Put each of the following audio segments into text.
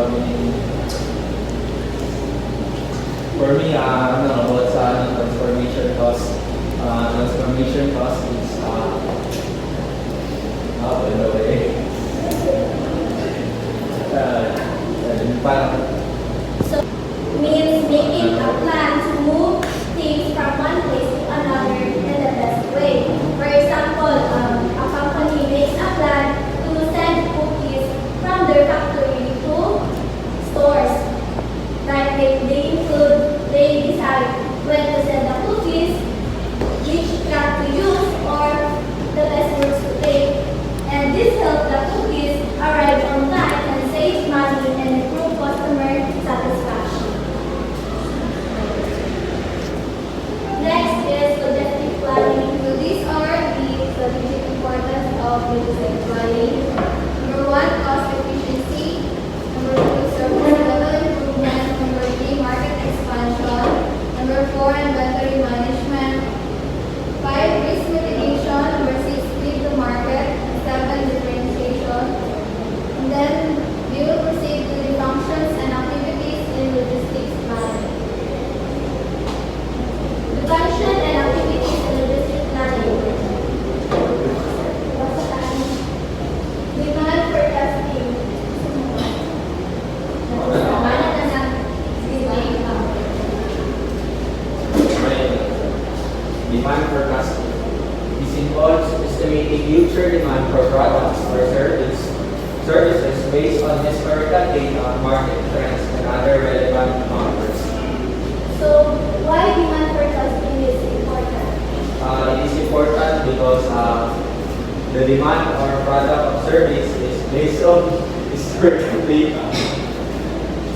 For me, about sa transformation cost. Transformation cost is, by the way, parang, So, means making a plan to move things from one place to another in the best way. For example, a company makes a plan to send cookies from their factory to stores. Like they decide when to send the cookies, which truck to use, or the best routes to take. And this helps the cookies arrive on time and save money and improve customer satisfaction. Next is logistic planning. So these are the strategic importance of logistic planning. Number one, cost efficiency. Number two, service level improvement. Number three, market expansion. Number four, inventory management. Five, risk mitigation. Number six, speed to market. Seven, differentiation. And then we will proceed to the functions and activities in logistics planning. The function and activities in logistics planning. Demand forecasting. demand forecasting. This involves estimating future demand for products or services based on historical data, market trends, and other relevant factors. So, why demand forecasting is important? It is important because the demand or product or service is based on historical data.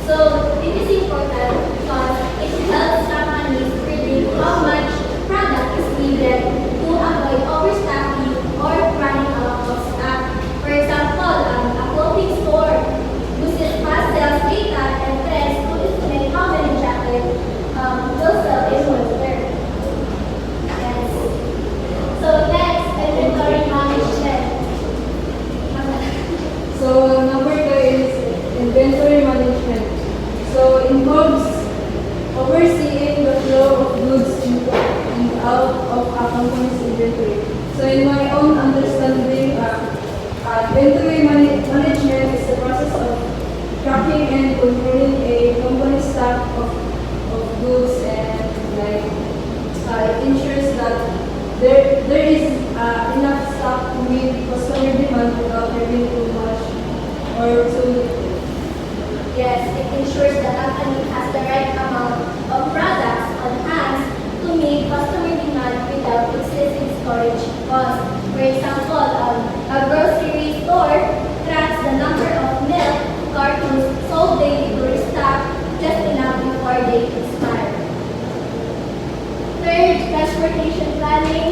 So, it is important because it helps companies predict how much product is needed to avoid overstocking or running out of stock. For example, a clothing store uses past sales data and trends to estimate how many jackets will sell in 1 year. Yes. So next, inventory management. So number two is inventory management. So involves overseeing the flow of goods into and out of a company's inventory. So in my own understanding, inventory management is the process of tracking and controlling a company's stock of goods, and like it ensures that there is enough stock to meet customer demand without having too much or too little. Yes, it ensures the company has the right amount of products on hand to meet customer demand without excessive storage costs. For example, a grocery store tracks the number of milk cartons sold daily to restock just enough before they expire. Third, transportation planning.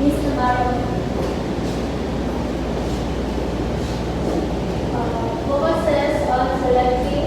Ms. Navarro. Focuses on selecting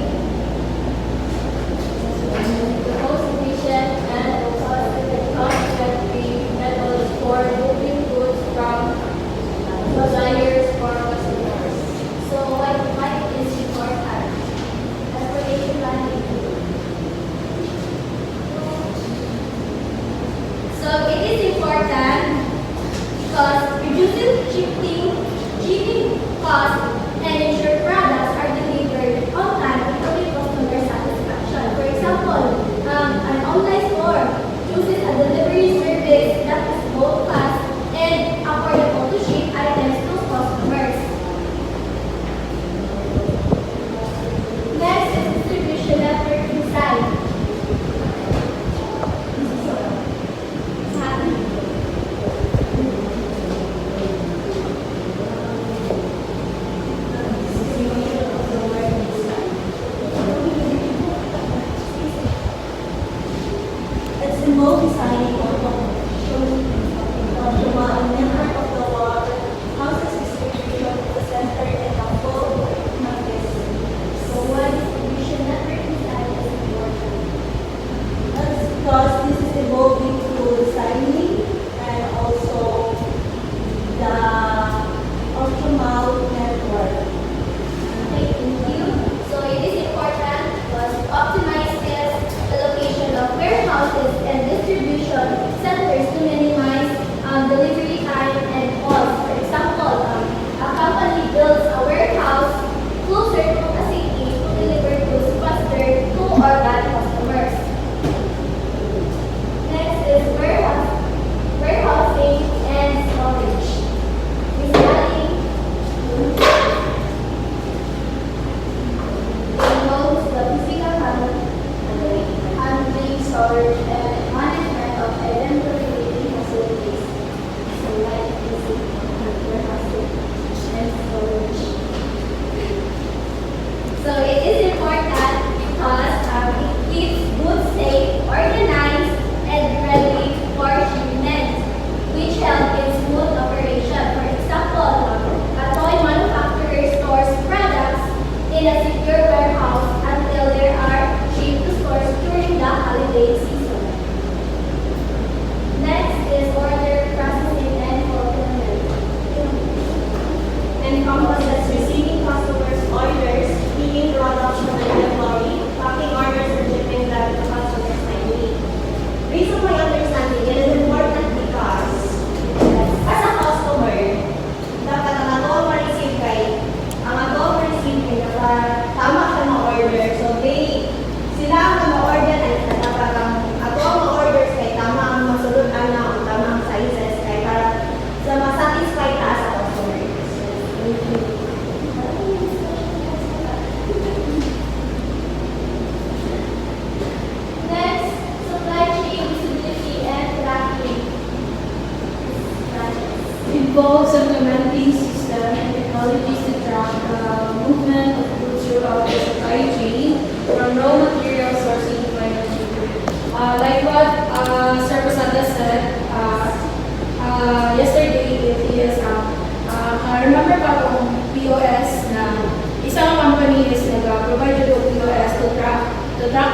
isang company is nag-provide yung POS to track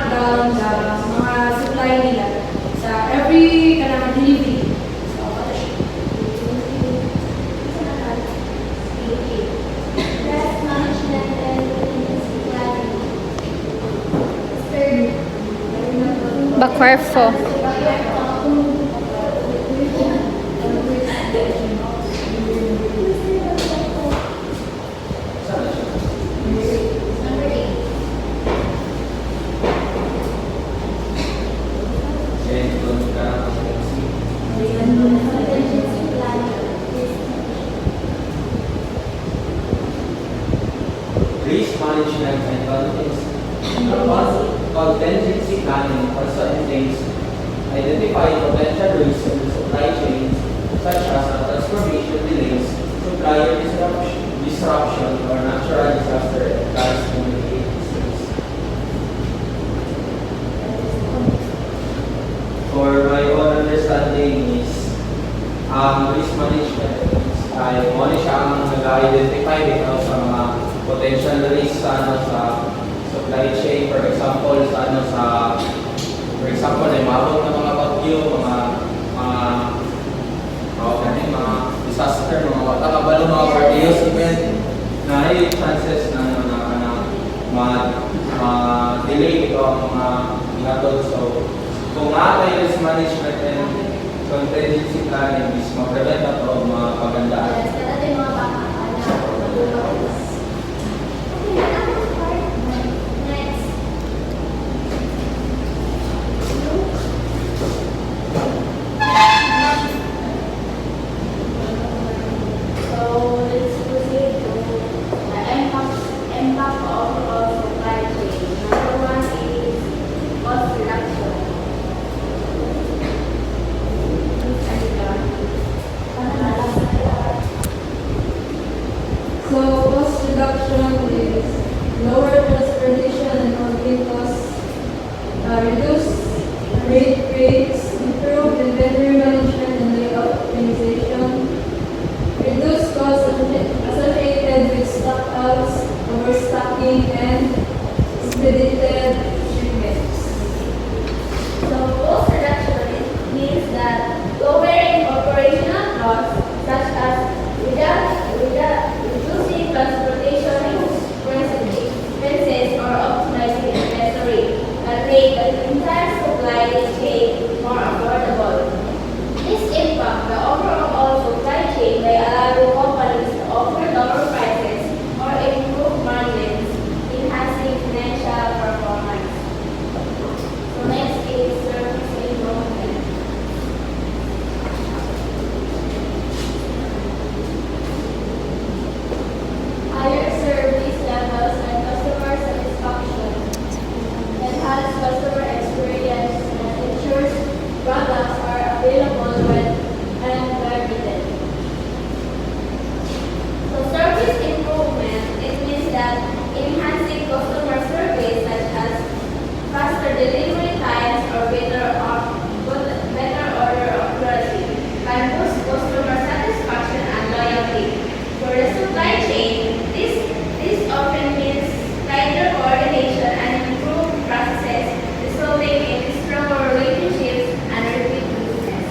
down the mga supply nila sa every kanang delivery. So, what is Risk management and contingency planning. Third, Bakwarfo. Saan na siya? number 8. And doon ka Contingency planning. risk management and contingency planning also entails identifying potential risks in the supply chain, such as transformation delays, supplier disruption, or natural disaster and plans to mitigate these risks. For my own understanding is, risk management ay mo siya ang nag-identify dito sa mga potential risks sa supply chain, for example, ay mabot ng mga bagyo, mga disaster, mga kabalo, mga various event na ay chances na delay ito ang mga inatod. So, kung natin risk management and contingency planning is mag-prevent na ito mga pagandaan. Yes, ito yung mga backup na mag-umalis. Okay, next part. Next. So, let's proceed to the impact of supply chain. Number 1 is cost reduction. So, cost reduction is lower transportation and handling costs, reduce rate rates, improve inventory management and layout optimization, reduce costs associated with stockouts, overstocking, and expedited shipments. So, cost reduction means that lowering operational costs such as reducing transportation expenses or optimizing inventory can make the entire supply chain more affordable. This impacts the overall supply chain by allowing companies to offer lower prices or improve margins, enhancing financial performance. So next is service improvement. Higher service levels and customer satisfaction enhance customer experience and ensures products are available when and where needed. So service improvement, it means that enhancing customer service such as faster delivery times or better order accuracy can boost customer satisfaction and loyalty. For the supply chain, this often means tighter coordination and improved processes, resulting in stronger relationships and repeat business.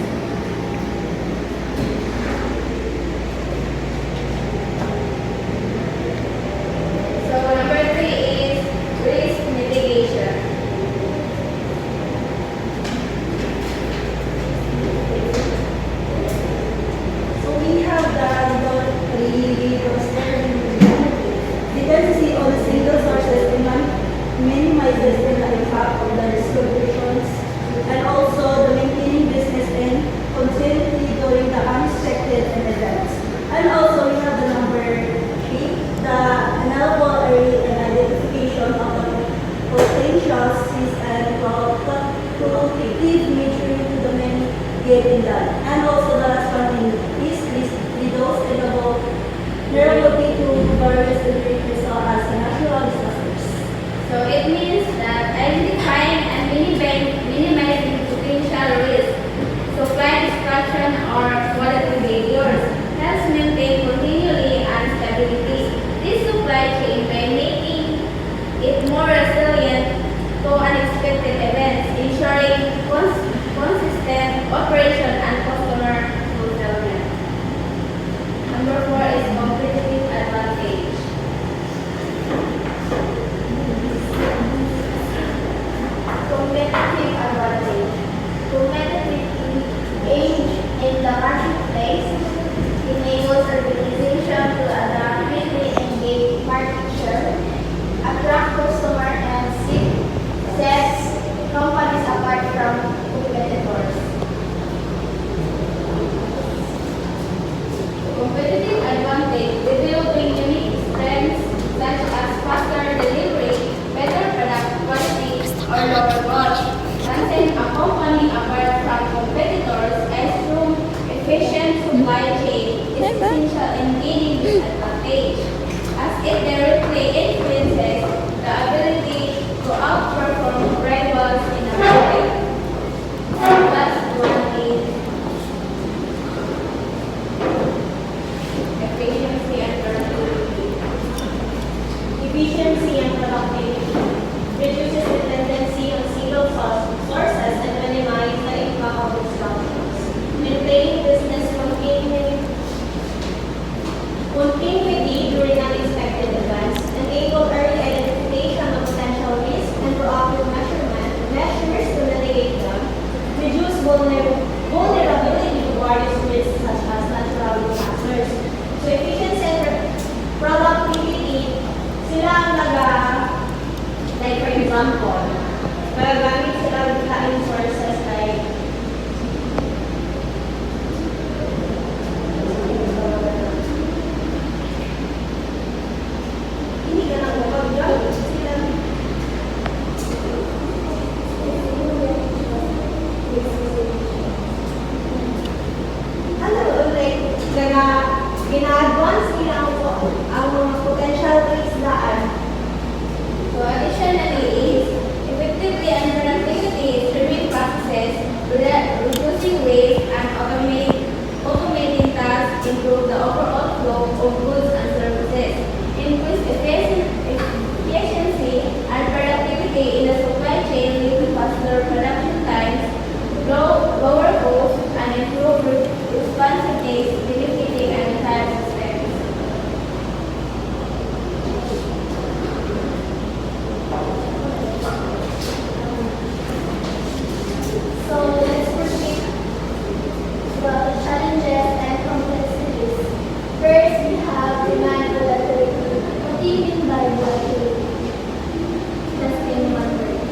So number 3 is risk mitigation. So we have the voluntary roster dependency on the single sources and minimizes the impact of the distributions and also the maintaining business and continuity during the unexpected events. And also we have the number 3, the analytical early and identification of the potential risks and proactive nature to the many given that. And also the last one is reduce and avoid vulnerability to various degrees as natural disasters. So it means that identifying and minimizing potential risk, supply disruption or quality failures helps maintain continuity and stability. This supply chain by making it more resilient to unexpected events, ensuring consistent operation and customer fulfillment. Number 4 is competitive advantage. Competitive advantage. Competitive edge in the marketplace enables organization to adapt quickly and gain market share, attract customer and sets companies apart from competitors. Competitive advantage developing unique strengths such as faster delivery, better product quality, or lower cost. Setting a company apart from competitors as through efficient supply chain is essential in gaining this advantage, as it directly influences the ability to outperform rivals in a market. Last one is efficiency and productivity. Efficiency and productivity reduces dependency on single sources and minimizes the impact of disruptions. Maintaining business continuity during unexpected events, enable early identification of potential risks and proactive measures to mitigate them, reduce vulnerability to various risks such as natural disasters. So efficiency and productivity, sila ang like for example, magagamit sila ng sources like hindi ka lang makapagdrawing sila. Like, gina-advance nila ang mga potential risks daan. So additionally is effectively and productivity is streaming processes, reducing waste and automating tasks, improve the overall flow of goods and services, increase efficiency and productivity in the supply chain, leading to faster production times, lower costs, and improve responsiveness, benefiting and entire systems. So let's proceed the challenges and complexities. First, we have demand volatility. What do you mean by volatility? Just in one word.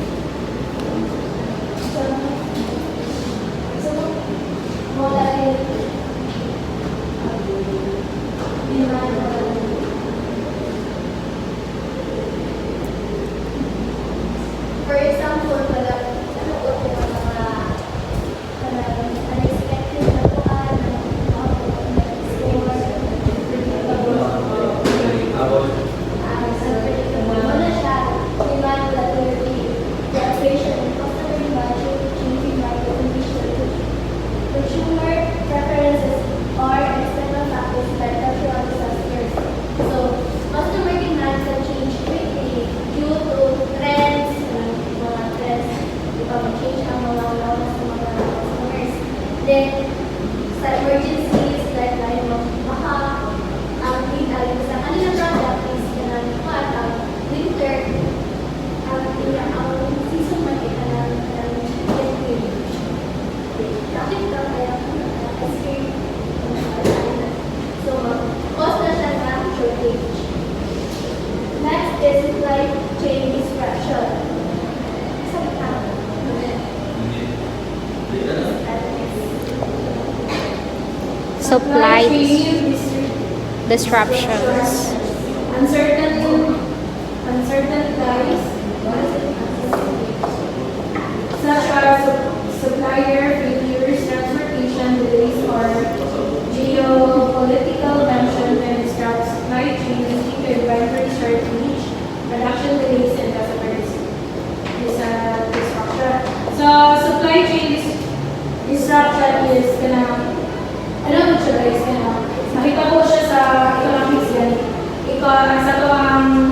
So volatility. Demand volatility. For example, consumer preferences or external factors like natural disasters. So, customer demand can change quickly due to trends, mga trends, mag-change ang mga lawas ng mga customers. Then, sa emergencies like line of baka, ang sa kanilang product is ang winter, ang season market ng bakit ka kaya escape? So, cost na siya ng shortage. Next is supply chain disruption. Supply disruptions. Uncertain price, such as supplier failures, transportation delays, or geopolitical tension can disrupt supply chain, leading to inventory shortage, production delays, and customer disruption. So, supply chain disruption is ano mo siya guys, nakita ko siya sa economics yan. Sa to ang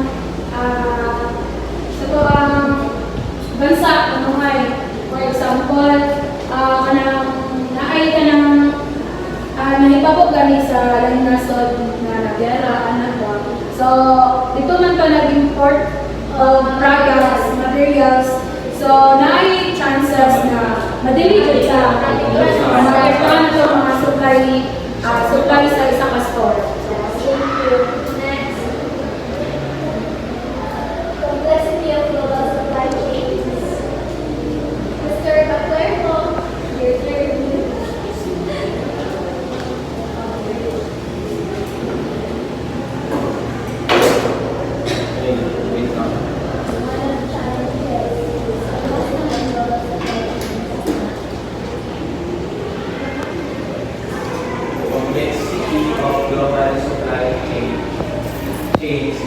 nag-import of products, materials. So, naay chances na madili siya. Maapektuhan ito mga supply sa isang store. Thank you. Next. Complexity of global supply chains. Mr. Baclermo, your turn. Wait lang. One of the challenges is global supply Complexity of global supply chains.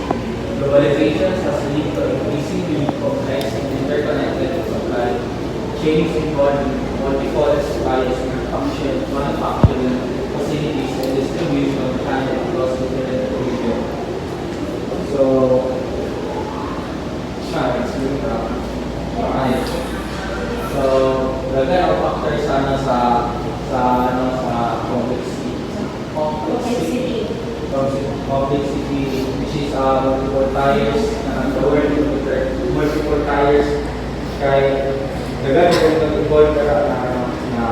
Globalization has led to increasingly complex and interconnected supply chains involving multiple suppliers, manufacturing facilities, and distribution channels across different regions. So, So, lagay ang factor sana sa complexity, which is multiple tires, the word multiple tires, kaya lagay kung nag-involve na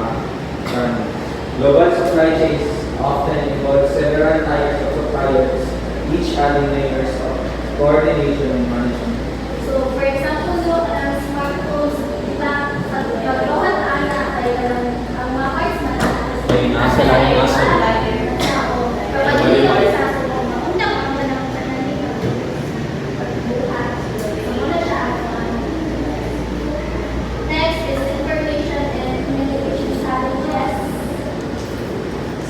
global supply chains often involve several tires of suppliers, each having layers of coordination and management. So, for example, smartphones, diba, pagkawan ana ay ang mga parts na Ay, nasa lahat, nasa lahat. Next is information and communication challenges.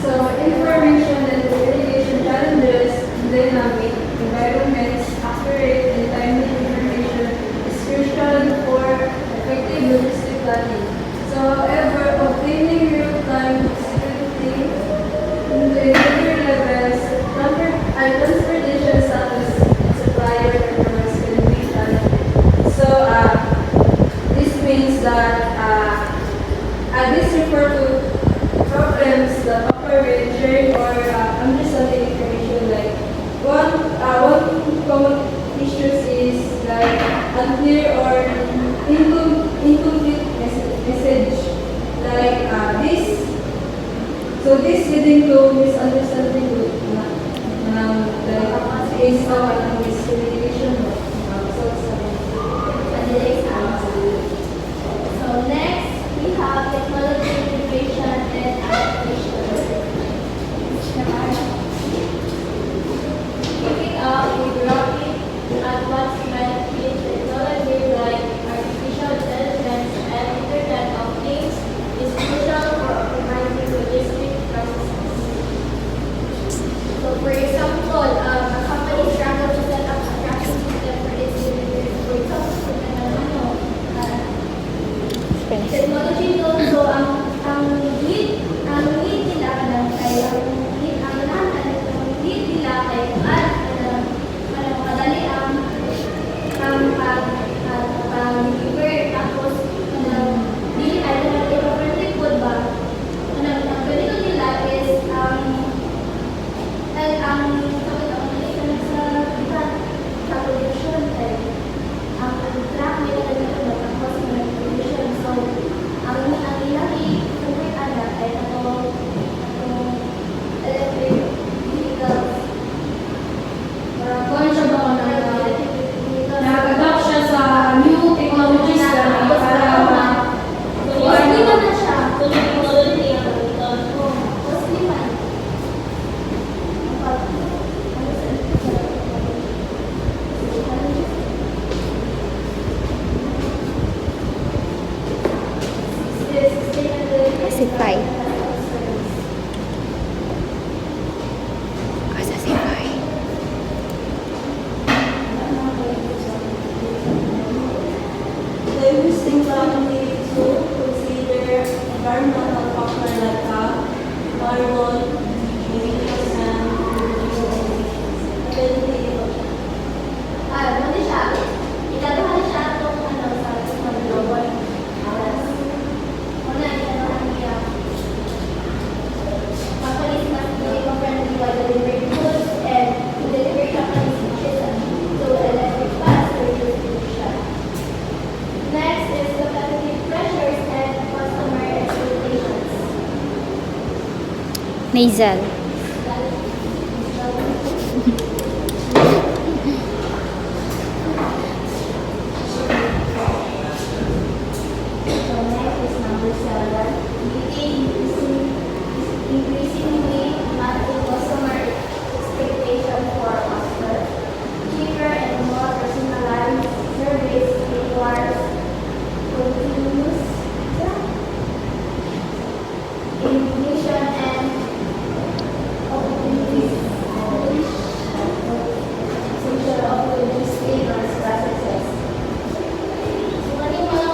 So, information and communication challenges in dynamic environments, accurate and timely information is crucial for effective logistic planning. So, however, obtaining real-time visibility into individual levels, transportation status, supplier performance can be challenging. So, this means that this refer to problems that occur with sharing or understanding information. Like one common issues is like unclear or incomplete message. Like this leading to misunderstanding like is miscommunication. So next, we have technology integration and application. Keeping up with rapid advancement in technology like artificial intelligence and Internet of Things is crucial for optimizing logistic processes. So for example, a company struggles to set up Nasal. So next is number 7. Increasingly demanding customer expectation for Oscar. Cheaper and more personalized service requires continuous innovation and social opportunities processes. So, ano yung mga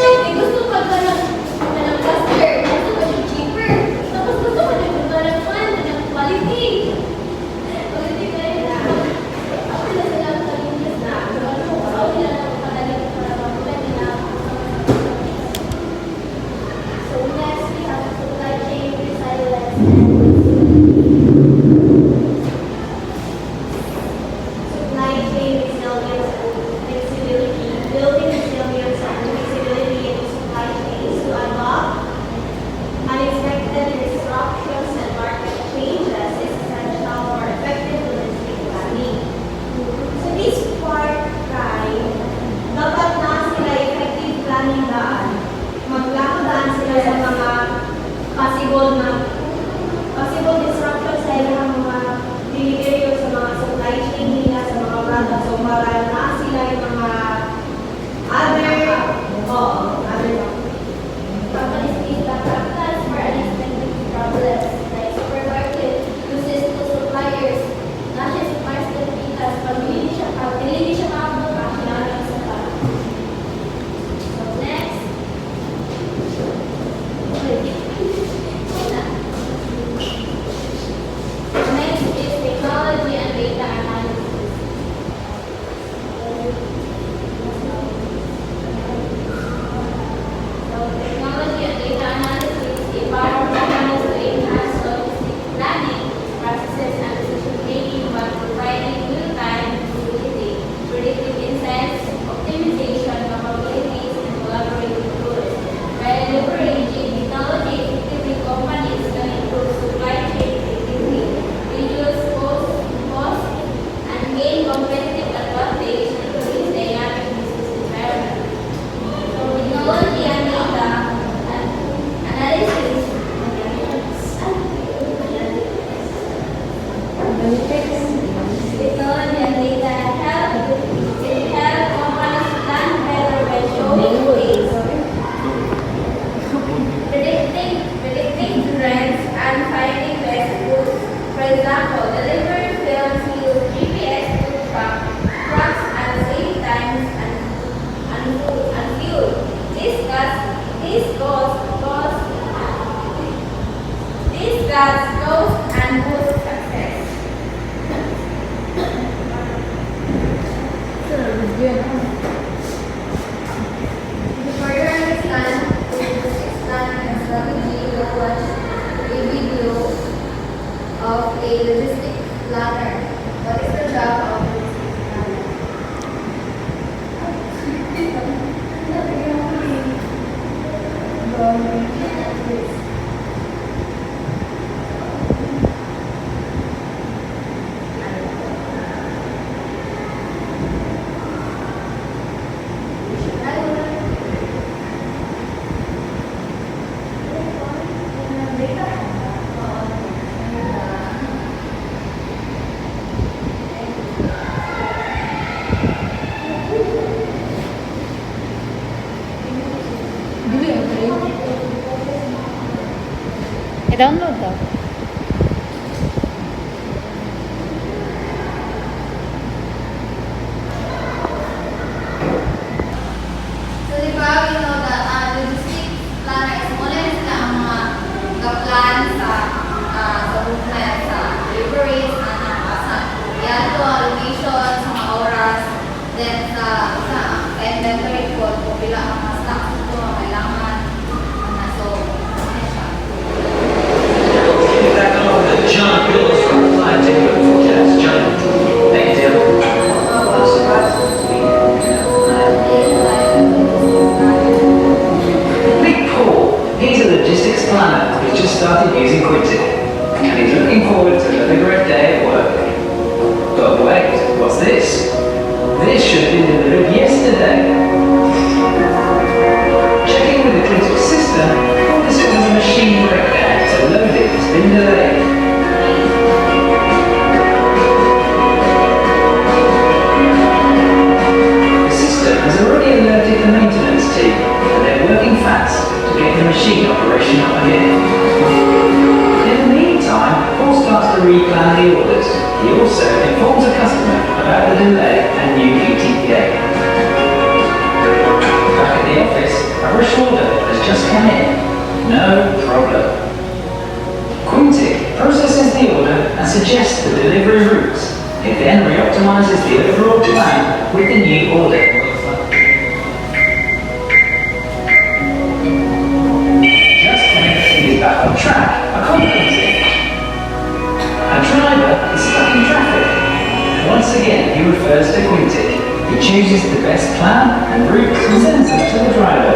may gusto ka ba ng faster? Gusto ka ng cheaper? Tapos gusto ka ng quality. Quality ka rin na. Ako na sila ang kalimutan na. So, ako nila ang kadaling para mabulan nila. So, next, we have supply chain resilience. Supply chain resilience and flexibility. Building resilience and flexibility in supply chains to adapt unexpected disruptions and market changes is essential for effective logistic planning. So this part, guys, dapat na sila effective planning daan. Maglakodaan sila sa mga possible disruptions sa ilang mga delivery o sa mga supply chain nila sa mga products. So para na sila yung mga other companies need to capitalize for unexpected problems like supermarket uses to suppliers, not just suppliers to because pag hindi siya kaabot, makakilala sa ka. So next. Next is technology and data analysis. So technology and data analysis empower companies to enhance logistic planning processes and decision making while providing real-time visibility, predictive insights, optimization capabilities, and collaborative tools. By leveraging technology effectively, companies can improve supply chain effectively, reduce cost, and gain competitive advantage in today's dynamic business environment. So technology and data analysis technology and data help companies plan better by showing ways, predicting trends and finding best routes. For example, delivery firms use GPS to track trucks and save times and fuel. This cuts cost and boosts success. To further understand logistics planning and strategy, we'll watch a video of a logistics planner. What is the job of a logistics planner? I-download daw. So, di ba, we know that logistics planner is muna rin sila ang mga kaplan sa movement, sa deliveries, sa location, sa mga oras, then sa inventory code, kung pila ang mga stocks ito, kailangan, so, ano siya. He also informs a customer about the delay and new UTPA. Back at the office, a rush order has just come in. No problem. Quintic processes the order and suggests the delivery routes. It then reoptimizes the overall plan with the new order. Just when everything is back on track, a call comes in. A driver is stuck in traffic. Once again, he refers to Quintic. He chooses the best plan and route and sends it to the driver.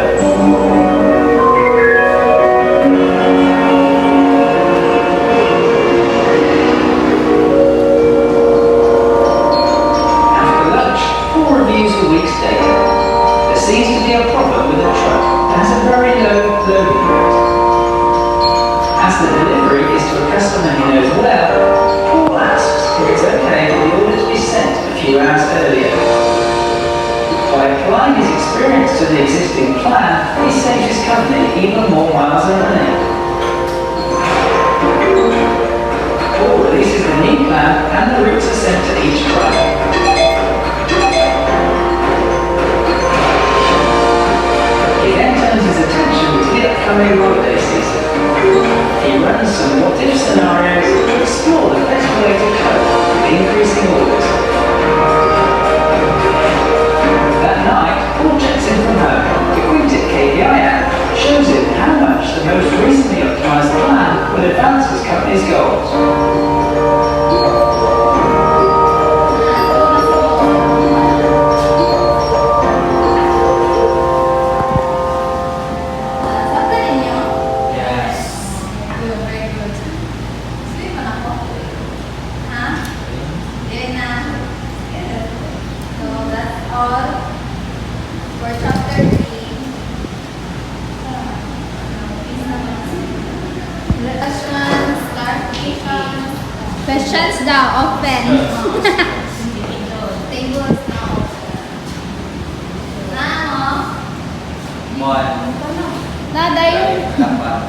After lunch, Paul reviews the week's data. There seems to be a problem with the truck that has a very low loading rate. As the delivery is to a customer he knows well, Paul asks if it's okay for the order to be sent a few hours earlier. By applying his experience to the existing plan, he saves his company even more miles a minute. Paul releases the new plan and the routes are sent to each driver. He then turns his attention to the upcoming holiday season. He runs some what-if scenarios to explore the best way to cope with increasing orders. That night, Paul checks in from home. The Quintic KPI app shows him how much the most recently optimized plan would advance his company's goals. Sabi ninyo? Yes. Good, very good. Sleep man ako. Ha? Hindi na. Yes. So that's all for chapter 3. Questions, clarifications. Questions daw, open. Tables na open. Na, no? One. Na, dayon. Dapat.